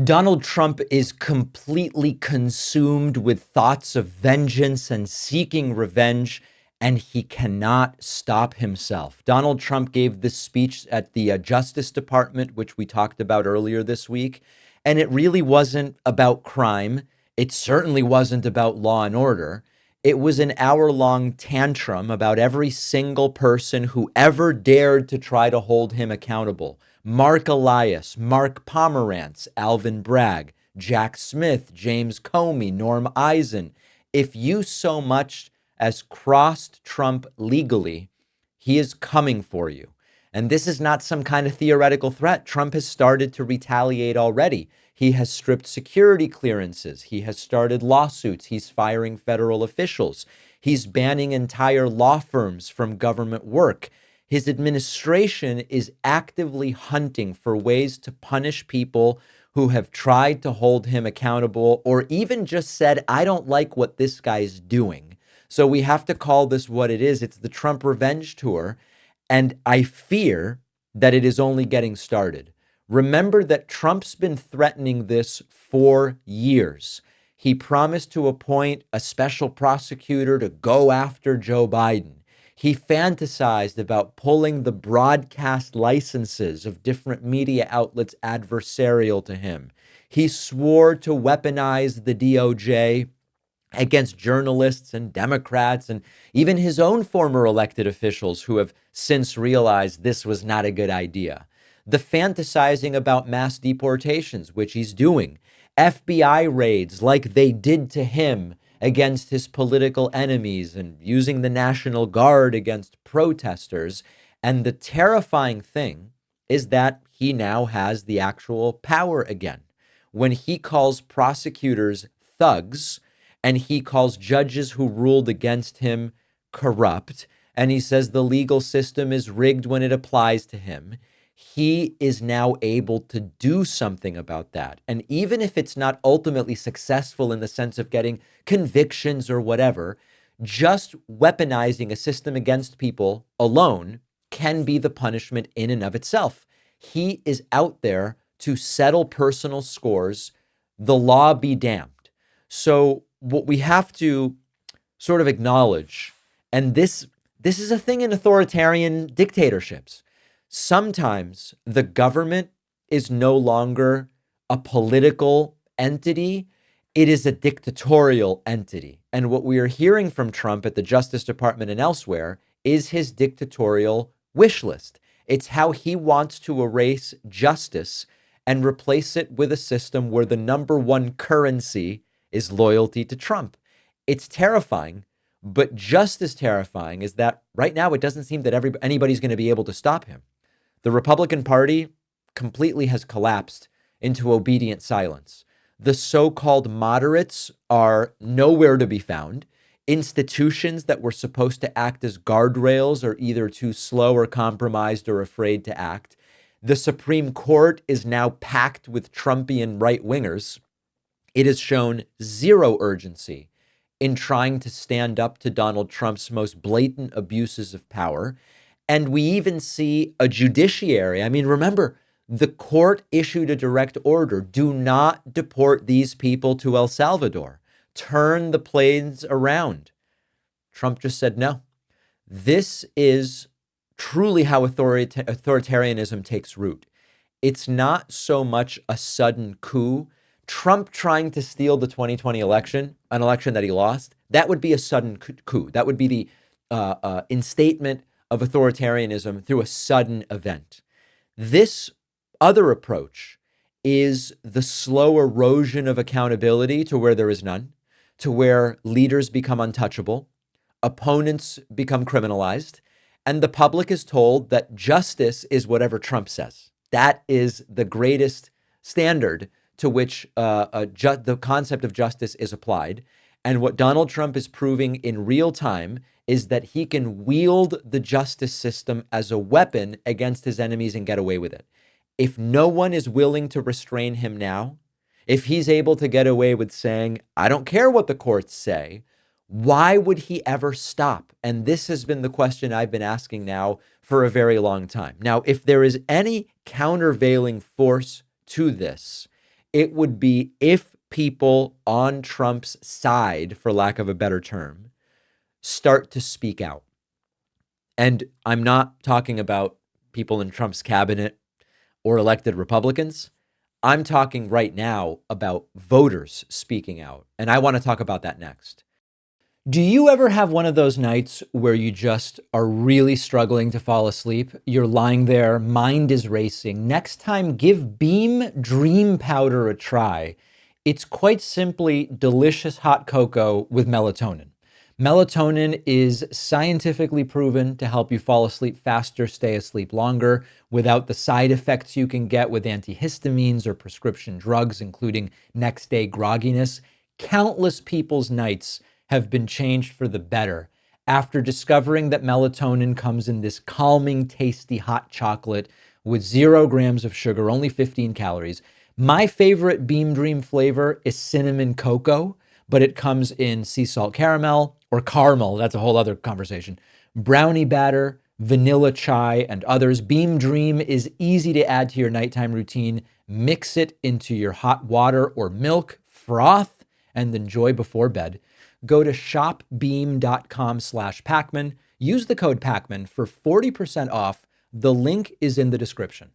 Donald Trump is completely consumed with thoughts of vengeance and seeking revenge, and he cannot stop himself. Donald Trump gave this speech at the Justice Department, which we talked about earlier this week, and it really wasn't about crime. It certainly wasn't about law and order. It was an hour-long tantrum about every single person who ever dared to try to hold him accountable. Mark Elias, Mark Pomerantz, Alvin Bragg, Jack Smith, James Comey, Norm Eisen. If you so much as crossed Trump legally, he is coming for you. And this is not some kind of theoretical threat. Trump has started to retaliate already. He has stripped security clearances. He has started lawsuits. He's firing federal officials. He's banning entire law firms from government work. His administration is actively hunting for ways to punish people who have tried to hold him accountable or even just said, I don't like what this guy's doing. So we have to call this what it is. It's the Trump revenge tour. And I fear that it is only getting started. Remember that Trump's been threatening this for years. He promised to appoint a special prosecutor to go after Joe Biden. He fantasized about pulling the broadcast licenses of different media outlets adversarial to him. He swore to weaponize the DOJ against journalists and Democrats and even his own former elected officials who have since realized this was not a good idea. The fantasizing about mass deportations, which he's doing, FBI raids like they did to him against his political enemies and using the National Guard against protesters. And the terrifying thing is that he now has the actual power again. When he calls prosecutors thugs, and he calls judges who ruled against him corrupt, and he says the legal system is rigged when it applies to him, he is now able to do something about that. And even if it's not ultimately successful in the sense of getting convictions or whatever, just weaponizing a system against people alone can be the punishment in and of itself. He is out there to settle personal scores. The law be damned. So what we have to sort of acknowledge, and this is a thing in authoritarian dictatorships. Sometimes the government is no longer a political entity. It is a dictatorial entity. And what we are hearing from Trump at the Justice Department and elsewhere is his dictatorial wish list. It's how he wants to erase justice and replace it with a system where the number one currency is loyalty to Trump. It's terrifying, but just as terrifying is that right now it doesn't seem that anybody's going to be able to stop him. The Republican Party completely has collapsed into obedient silence. The so-called moderates are nowhere to be found. Institutions that were supposed to act as guardrails are either too slow or compromised or afraid to act. The Supreme Court is now packed with Trumpian right-wingers. It has shown zero urgency in trying to stand up to Donald Trump's most blatant abuses of power. And we even see a judiciary. I mean, remember, the court issued a direct order. Do not deport these people to El Salvador. Turn the planes around. Trump just said no. This is truly how authoritarianism takes root. It's not so much a sudden coup. Trump trying to steal the 2020 election, an election that he lost, that would be a sudden coup. That would be the instatement of authoritarianism through a sudden event. This other approach is the slow erosion of accountability to where there is none, to where leaders become untouchable, opponents become criminalized, and the public is told that justice is whatever Trump says. That is the greatest standard to which the concept of justice is applied. And what Donald Trump is proving in real time is that he can wield the justice system as a weapon against his enemies and get away with it. If no one is willing to restrain him now, if he's able to get away with saying, I don't care what the courts say, why would he ever stop? And this has been the question I've been asking now for a very long time. Now, if there is any countervailing force to this, It would be if people on Trump's side, for lack of a better term, start to speak out. And I'm not talking about people in Trump's cabinet or elected Republicans. I'm talking right now about voters speaking out. And I want to talk about that next. Do you ever have one of those nights where you just are really struggling to fall asleep? You're lying there, mind is racing. Next time, give Beam Dream Powder a try. It's quite simply delicious hot cocoa with melatonin. Melatonin is scientifically proven to help you fall asleep faster, stay asleep longer, without the side effects you can get with antihistamines or prescription drugs, including next day grogginess. Countless people's nights have been changed for the better after discovering that melatonin comes in this calming, tasty hot chocolate with 0 grams of sugar, only 15 calories. My favorite Beam Dream flavor is cinnamon cocoa, but it comes in sea salt caramel or caramel. That's a whole other conversation. Brownie batter, vanilla chai, and others. Beam Dream is easy to add to your nighttime routine. Mix it into your hot water or milk, froth, and enjoy before bed. Go to shopbeam.com/Pacman. Use the code Pacman for 40% off. The link is in the description.